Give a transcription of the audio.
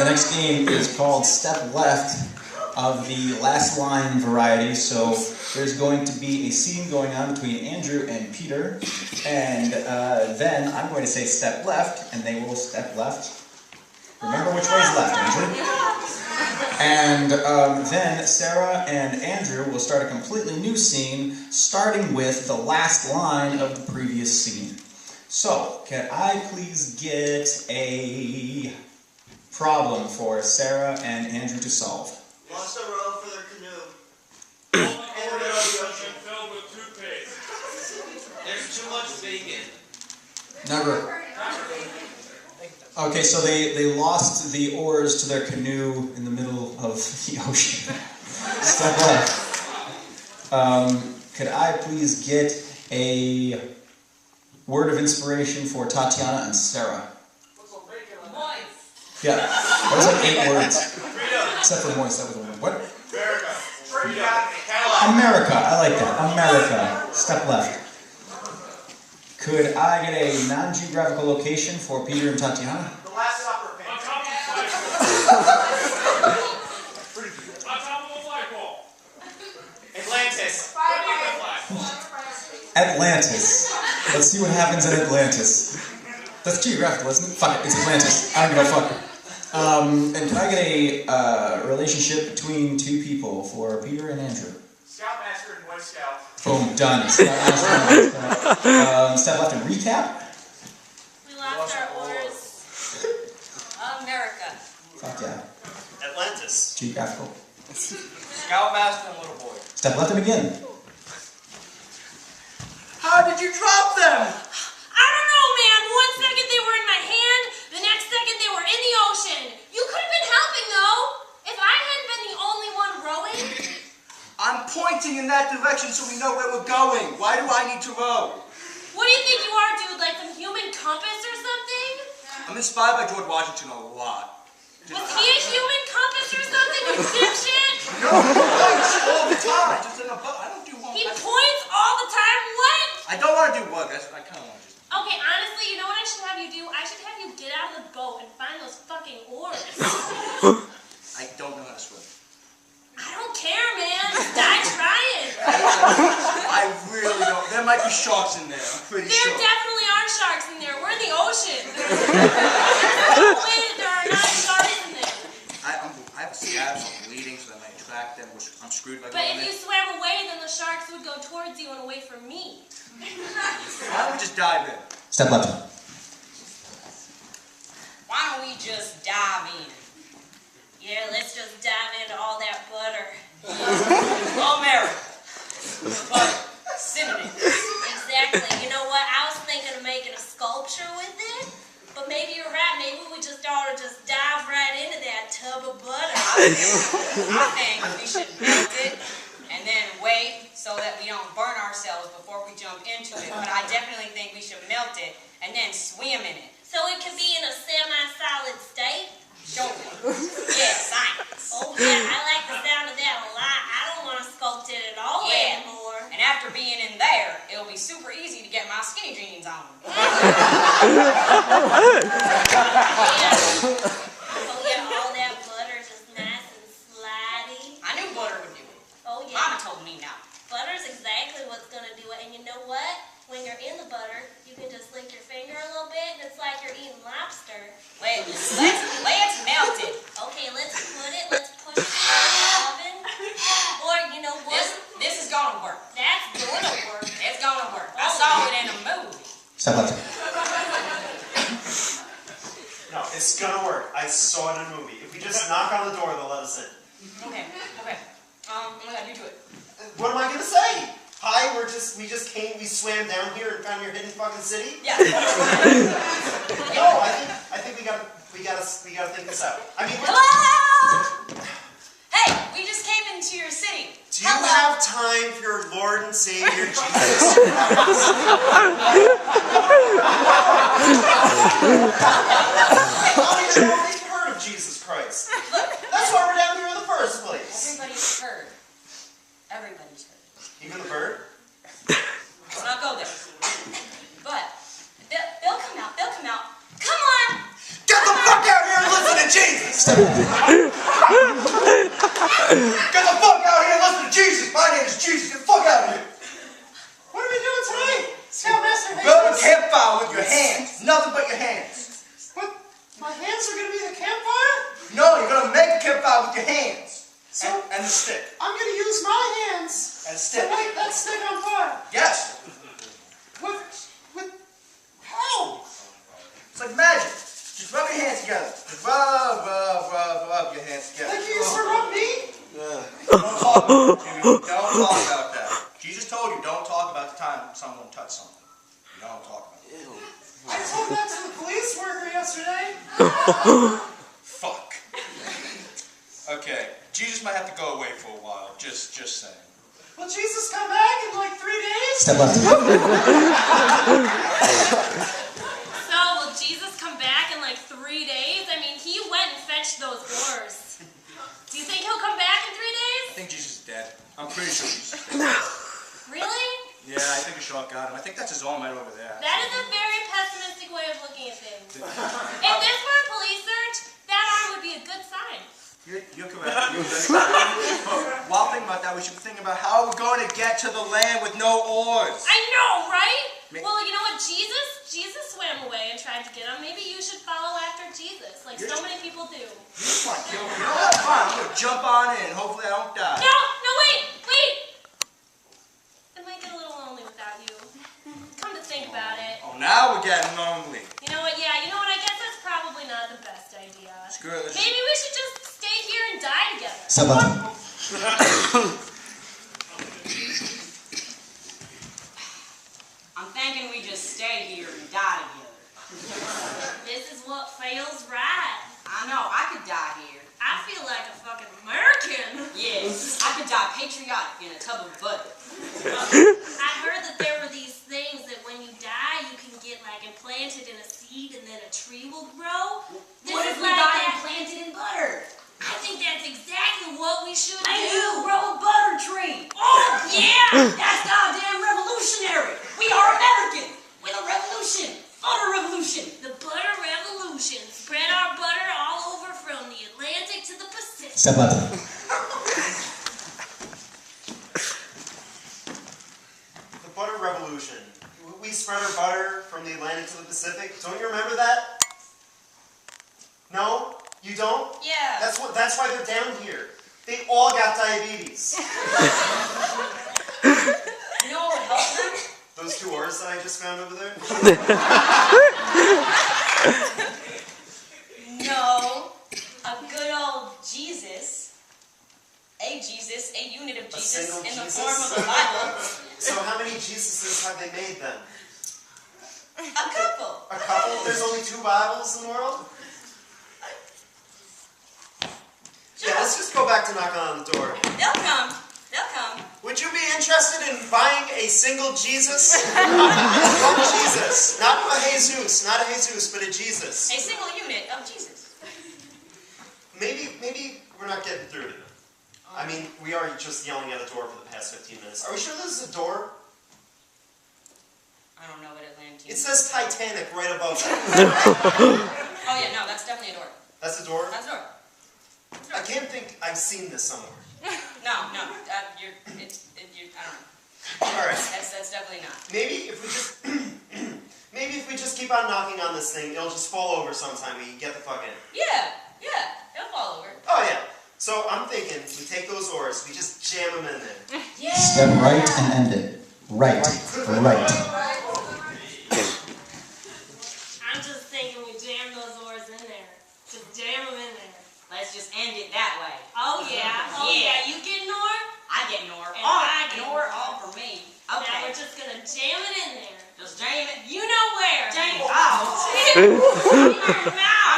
next game is called Step Left of the last line variety. So there's going to be a scene going on between Andrew and Peter, and then I'm going to say step left, and they will step left. Remember which way is left, Andrew. And then Sarah and Andrew will start a completely new scene, starting with the last line of the previous scene. So, can I please get a problem for Sarah and Andrew to solve? Lost a row for their canoe. Filled with toothpaste. There's too much bacon. Never. Okay, so they lost the oars to their canoe in the middle of the ocean. Step left. Could I please get a word of inspiration for Tatiana and Sarah? Moist. Yeah, that was like 8 words. Except for moist, that was a word. What? America, I like that. America. Step left. Could I get a non-geographical location for Peter and Tatiana? The Last Supper painting. On top of a flagpole. Atlantis. Atlantis. Let's see what happens in Atlantis. That's geographical, isn't it? Fuck it, it's Atlantis. I don't give a fuck. And can I get a relationship between 2 people for Peter and Andrew? Scoutmaster and Boy Scout. Boom, done. Step left and recap. We lost our oars. America. Fuck yeah. Atlantis. Geographical. Scoutmaster and Little Boy. Step left and begin. How did you drop them? I don't know, man. 1 second they were in my hand, the next second they were in the ocean. You could have been helping, though. If I hadn't been the only one rowing. I'm pointing in that direction so we know where we're going. Why do I need to row? What do you think you are, dude? Like some human compass or something? I'm inspired by George Washington a lot. Was he a human compass or something, you dipshit? No, he points all the time. Just in a boat. I don't do one. He points all the time? What? I don't want to do work. I kind of want to just... Okay, honestly, you know what I should have you do? I should have you get out of the boat and find those fucking oars. I don't know how to swim. I don't care, man. Just die trying. I really don't. There might be sharks in there. I'm pretty There sure. definitely are sharks in there. We're in the ocean. There's no way that there are not sharks in there. I have scabs. I'm bleeding, so I might attract them. I'm screwed by But going if you in. swam away, then the sharks would go towards you and away from me. Why don't we just dive in? Step left. Why don't we just dive in? Yeah, let's just dive into all that butter. America. Butter. Synonyms. Exactly. You know what? I was thinking of making a sculpture with it. But maybe you're right. Maybe we just ought to just dive right into that tub of butter. I think we should melt it and then wait so that we don't burn ourselves before we jump into it. But I definitely think we should melt it and then swim in it. So it can be in a semi-solid state? Sure. Yeah, science. Oh yeah, I like the sound of that a lot. I don't want to sculpt it at all anymore. And after being in there, it'll be super easy to get my skinny jeans on. Oh yeah, all that butter just nice and slidey. I knew butter would do it. Oh yeah. Mama told me now. Butter's exactly what's gonna do it. And you know what? When you're in the butter, you can just lick your finger a little bit, and it's like you're eating lobster. Let's melt it. Okay, let's push it in the oven. Or you know what? This is gonna work. That's gonna work. It's gonna work. I saw it in a movie. Step left. No, it's gonna work. I saw it in a movie. If we just knock on the door, they'll let us in. Okay. Oh my God, you do it. What am I gonna say? Hi, we just came, we swam down here and found your hidden fucking city? Yeah. No, I think we gotta think this out. I mean, Hello! Hey, we just came into your city. do you have time for your Lord and Savior Jesus? I've already heard of Jesus Christ. That's why we're down here in the first place. Everybody's heard. Everybody's heard. Even the bird? Let's not go there. But they'll come out. Come on! Get the fuck out here and listen to Jesus! Step use my hands And to stick. light that stick on fire. Yes. With how? It's like magic. Just rub your hands together. Just rub your hands together. Like you used to rub me? Don't talk about it. Don't talk about that. Jesus told you, don't talk about the time someone touched something. You don't talk about it. I told that to the police worker yesterday. Fuck. Okay, Jesus might have to go away for a while. Just saying. Will Jesus come back in like 3 days? Step left. So, will Jesus come back in like 3 days? I mean, he went and fetched those oars. Do you think he'll come back in 3 days? I think Jesus is dead. I'm pretty sure Jesus is dead. Really? Yeah, I think a shark got him. I think that's his arm right over there. That is a very pessimistic way of looking at things. If this were a police search, that arm would be a good sign. You're correct. But while thinking about that, we should be thinking about how we're going to get to the land with no oars. I know, right? Well, you know what, Jesus swam away and tried to get him. Maybe you should follow after Jesus, like so many people do. You just want to kill me. You know what? Fine, I'm going to jump on in. Hopefully I don't die. No, wait! It might get a little lonely without you. Come to think about it. Oh, now we're getting lonely. You know what, I guess that's probably not the best idea. Screw it. Maybe we should just stay here and die together. Step left. I'm thinking we just stay here and die together. This is what feels right. I know, I could die here. I feel like a fucking American. Yes, I could die patriotic in a tub of butter. I heard that there were these things that when you die, you can get like implanted in a seed and then a tree will grow. What if we like die that. implanted in butter? I think that's exactly what we should I do. do grow a butter tree. Oh, yeah! That's goddamn revolutionary. We are American with a revolution. Butter revolution. The butter revolution. Spread our butter all over from the Atlantic to the Pacific. Step left. The butter revolution. We spread our butter from the Atlantic to the Pacific. Don't you remember that? No? You don't? Yeah. That's why they're down here. They all got diabetes. You know what would help them? Those 2 oars that I just found over there? No. A good old Jesus. A unit of Jesus single in the Jesus? form of a Bible. So how many Jesuses have they made then? A couple. A couple? There's only 2 Bibles in the world? Yeah, let's just go back to knocking on the door. They'll come. They'll come. Would you be interested in buying a single Jesus? One Jesus. Not a Jesus, but a Jesus. A single unit of Jesus. Maybe we're not getting through to them. I mean, we are just yelling at a door for the past 15 minutes. Are we sure this is a door? I don't know what Atlantic It is. says Titanic right above that. Oh yeah, no, that's definitely a door. That's a door? That's a door. I can't think I've seen this somewhere. No, I don't know. Alright. That's definitely not. Maybe if we just keep on knocking on this thing, it'll just fall over sometime. We can get the fuck in. Yeah, it'll fall over. Oh yeah. So I'm thinking we take those oars, we just jam them in there. Yeah. Step right and end it. Right. Right. I'm just thinking we jam those oars in there. Just jam them in there. Let's just end it that way. Oh yeah. Yeah. You get Nor? I get Nor. And I get Nor Nor. all for me. Now Okay. we're just gonna jam it in there. Just jam it. You know where. Jam it. Oh. In your mouth.